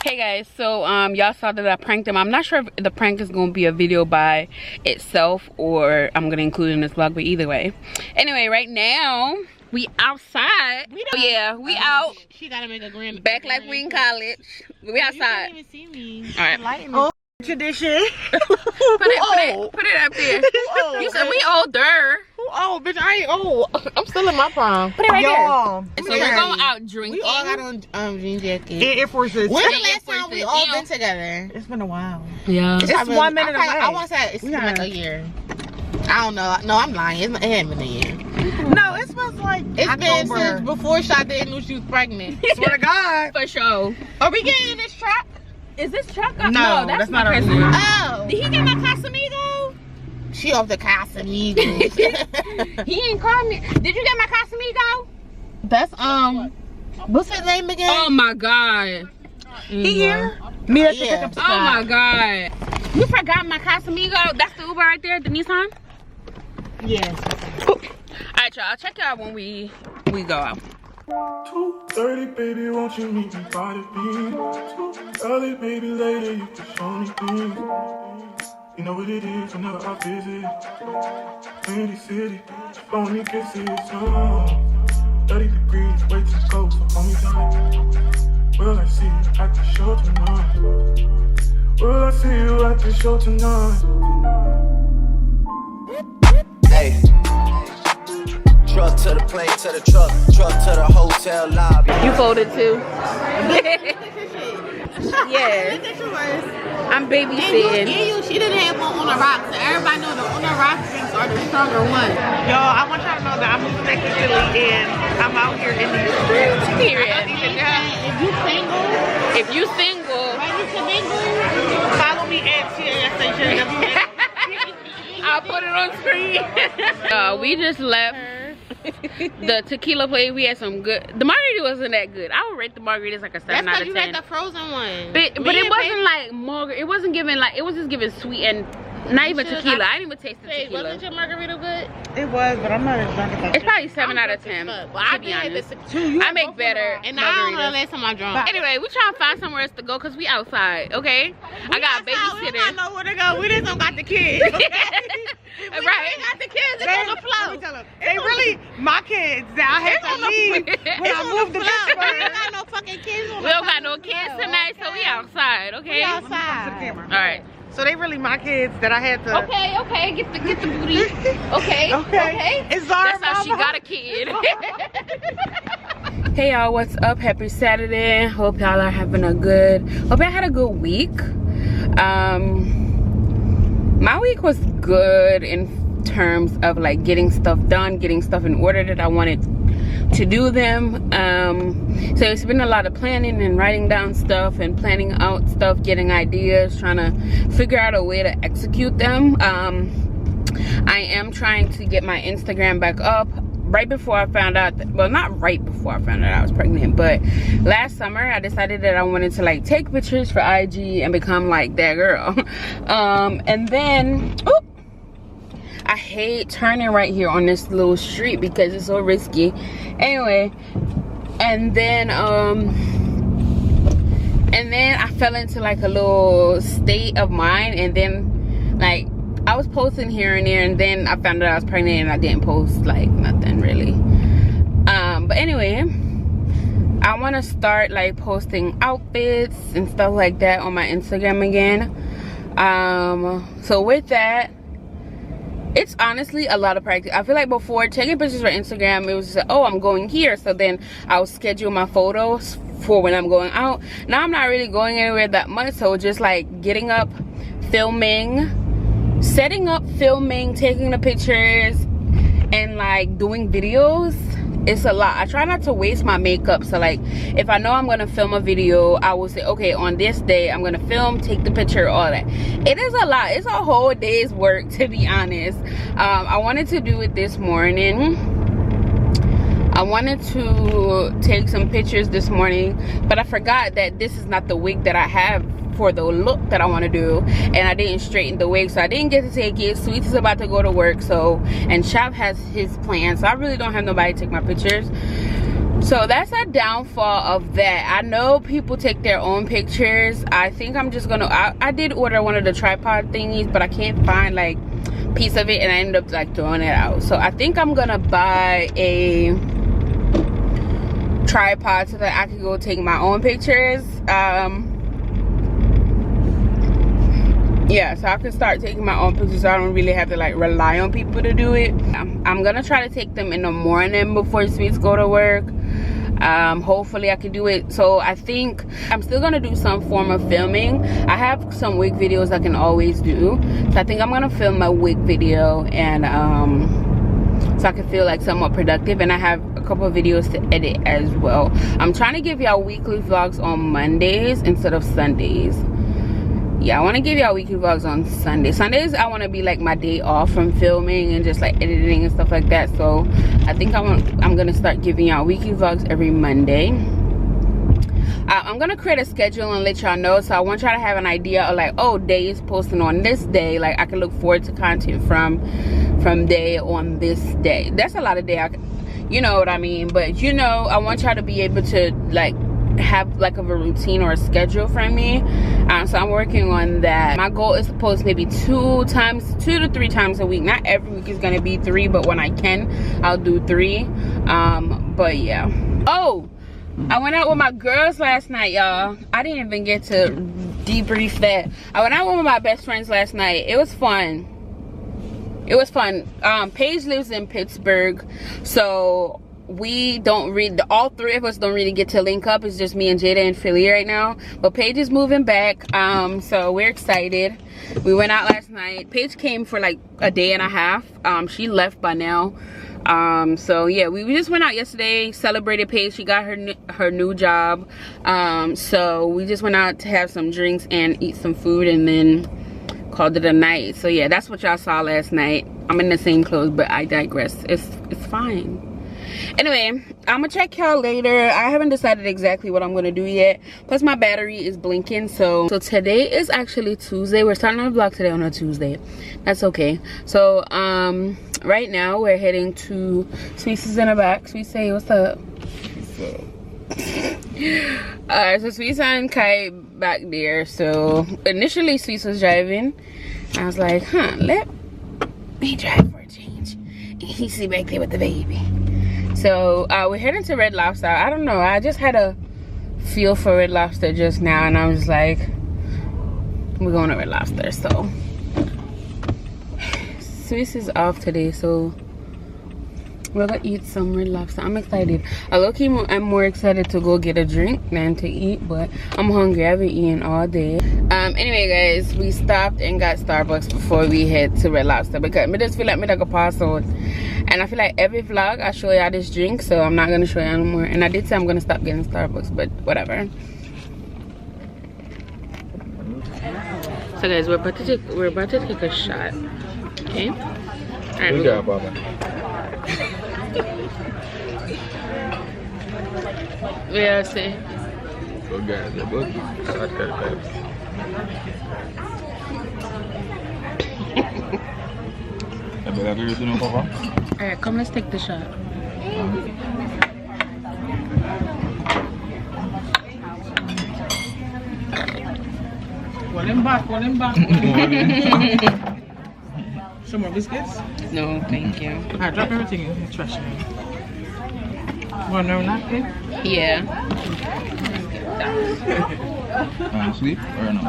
Hey guys, so y'all saw that I pranked him. I'm not sure if the prank is gonna be a video by itself or I'm gonna include it in this vlog, but either way. Anyway, right now we outside. We out. She gotta make a grand back like we in college. We outside. You can't even see me. All right. Oh, tradition. Put it up there. You said we older. Who old, bitch? I ain't old. I'm still in my prime. Put it right Y'all. there. So we're going out drinking. We all got on jean jackets. And Air Forces. When's the last time we all been together? It's been a while. Yeah. It's 1 minute away. I want to say it's been like a year. I don't know. No, I'm lying. It hasn't been a year. No, it smells like It's been since before Sade knew she was pregnant. Swear to God. For sure. Are we getting in this truck? Is this truck? No, that's not our cousin. Oh. Did he get my Casamigo? She off the Casamigos. He ain't called me. Did you get my Casamigo? That's what's his name again? Oh my God. He here? Me, that's the Yeah. pickup Oh spot. my God. You forgot my Casamigo? That's the Uber right there, the Nissan? Yes. Alright, y'all. I'll check y'all when we go out. 2:30, baby, won't you meet me by the beat? Too early, maybe later, you can show me things. You know what it is whenever I visit. Windy city, phony kisses. 30 degrees, way too cold, so hold me tight. Will I see you at the show tonight? Will I see you at the show tonight? Hey. Truck to the plane, to the truck to the hotel lobby. You folded too? Yes. I'm babysitting. She didn't have one on the rocks. So everybody know the on the rocks drinks are the stronger one. Y'all, I want y'all to know that I'm moving back to Philly and I'm out here in these streets. Period. If you single, ready to mingle, Follow me at TASHW. I'll put it on screen. We just left the tequila place. We had some good. The margarita wasn't that good. I would rate the margaritas like a 7 out of 10. that's because you had the frozen one. But it wasn't like margarita. It wasn't giving like, it was just giving sweet and not even tequila. I didn't even taste the tequila. Wasn't your margarita good? It was, but I'm not as drunk as I It's probably 7 out of 10. Well, I To be honest, did I make better. and I don't know the margaritas. last time I drunk. Anyway, we trying to find somewhere else to go because we outside, okay? I got a We don't babysitter. know where to go. We just don't got the kids. Okay? Right. We got the kids. It's on the Let floor. me tell them, they really my kids that I had to leave when It's I on moved the to floor. We Pittsburgh. don't got no fucking kids on We don't got no kids tonight, so we outside, okay? We To the outside. camera. All right. So they really my kids that I had to. Okay, get the booty. Okay. It's Zara, That's how she mama. got a kid. Hey y'all, what's up? Happy Saturday. Hope y'all are having a good. Hope y'all had a good week. My week was good in terms of like getting stuff done, getting stuff in order that I wanted to do them. So it's been a lot of planning and writing down stuff and planning out stuff, getting ideas, trying to figure out a way to execute them. I am trying to get my Instagram back up. Right before I found out that, well, not right before I found out I was pregnant, but last summer I decided that I wanted to like take pictures for IG and become like that girl. And then I hate turning right here on this little street because it's so risky. Anyway, and then I fell into like a little state of mind, and then like I was posting here and there, and then I found out I was pregnant and I didn't post like nothing really. But anyway, I want to start like posting outfits and stuff like that on my Instagram again. So with that, it's honestly a lot of practice. I feel like before taking pictures for Instagram, it was just, oh, I'm going here, so then I'll schedule my photos for when I'm going out. Now I'm not really going anywhere that much, so just like getting up, filming, setting up, filming, taking the pictures, and like doing videos. It's a lot. I try not to waste my makeup, so like if I know I'm gonna film a video, I will say, okay, on this day I'm gonna film, take the picture, all that. It is a lot. It's a whole day's work, to be honest. I wanted to do it this morning. I wanted to take some pictures this morning, but I forgot that this is not the wig that I have for the look that I want to do, and I didn't straighten the wig, so I didn't get to take it. Sweet is about to go to work, so, and Chap has his plans, so I really don't have nobody to take my pictures. So that's a downfall of that. I know people take their own pictures. I think I'm just gonna, I did order one of the tripod thingies, but I can't find like piece of it, and I ended up like throwing it out. So I think I'm gonna buy a tripod so that I can go take my own pictures. Yeah, so I can start taking my own pictures so I don't really have to like rely on people to do it. I'm gonna try to take them in the morning before Sweets go to work. Hopefully I can do it. So I think I'm still gonna do some form of filming. I have some wig videos I can always do, so I think I'm gonna film my wig video, and so I can feel like somewhat productive, and I have a couple of videos to edit as well. I'm trying to give y'all weekly vlogs on Mondays instead of Sundays. Yeah, I want to give y'all weekly vlogs on Sundays. Sundays I want to be like my day off from filming and just like editing and stuff like that. So I think I'm gonna start giving y'all weekly vlogs every Monday. I'm gonna create a schedule and let y'all know. So I want y'all to have an idea of like, oh, day is posting on this day. Like I can look forward to content from day on this day. That's a lot of day, you know what I mean. But you know, I want y'all to be able to like have like a routine or a schedule for me. So I'm working on that. My goal is to post maybe 2 to 3 times a week. Not every week is gonna be 3, but when I can, I'll do 3. But yeah. Oh, I went out with my girls last night, y'all. I didn't even get to debrief that. I went out with my best friends last night. It was fun. It was fun. Paige lives in Pittsburgh, so we don't read, all 3 of us don't really get to link up. It's just me and Jada and Philly right now, but Paige is moving back, so we're excited. We went out last night. Paige came for like a day and a half. She left by now. So yeah, we just went out yesterday, celebrated Paige. She got her new job. So we just went out to have some drinks and eat some food, and then called it a night. So yeah, that's what y'all saw last night. I'm in the same clothes, but I digress. It's fine. Anyway, I'm gonna check y'all later. I haven't decided exactly what I'm gonna do yet, plus my battery is blinking. So today is actually Tuesday. We're starting on a vlog today on a Tuesday. That's okay. So right now we're heading to Sweets is in the back. Sweets, say what's up. So Sweets and Kai back there. So initially Sweets was driving. I was like, huh, let me drive for a change. And he's back there with the baby. So we're heading to Red Lobster. I don't know, I just had a feel for Red Lobster just now, and I was like, we're going to Red Lobster. So Swiss is off today, so we're gonna eat some Red Lobster. I'm excited. I'm more excited to go get a drink than to eat, but I'm hungry. I've been eating all day. Anyway guys, we stopped and got Starbucks before we head to Red Lobster, because I just feel like I could pass out. And I feel like every vlog I show y'all this drink, so I'm not gonna show y'all anymore. And I did say I'm gonna stop getting Starbucks, but whatever. So guys, we're about to take a shot. Okay. All right. Good job, Baba. Yeah, see. So guys, the book is Alright, come, let's take the shot. One in back. Some more biscuits? No, thank you. Alright, drop everything in the trash. Want no napkin? Yeah. Sweet or no?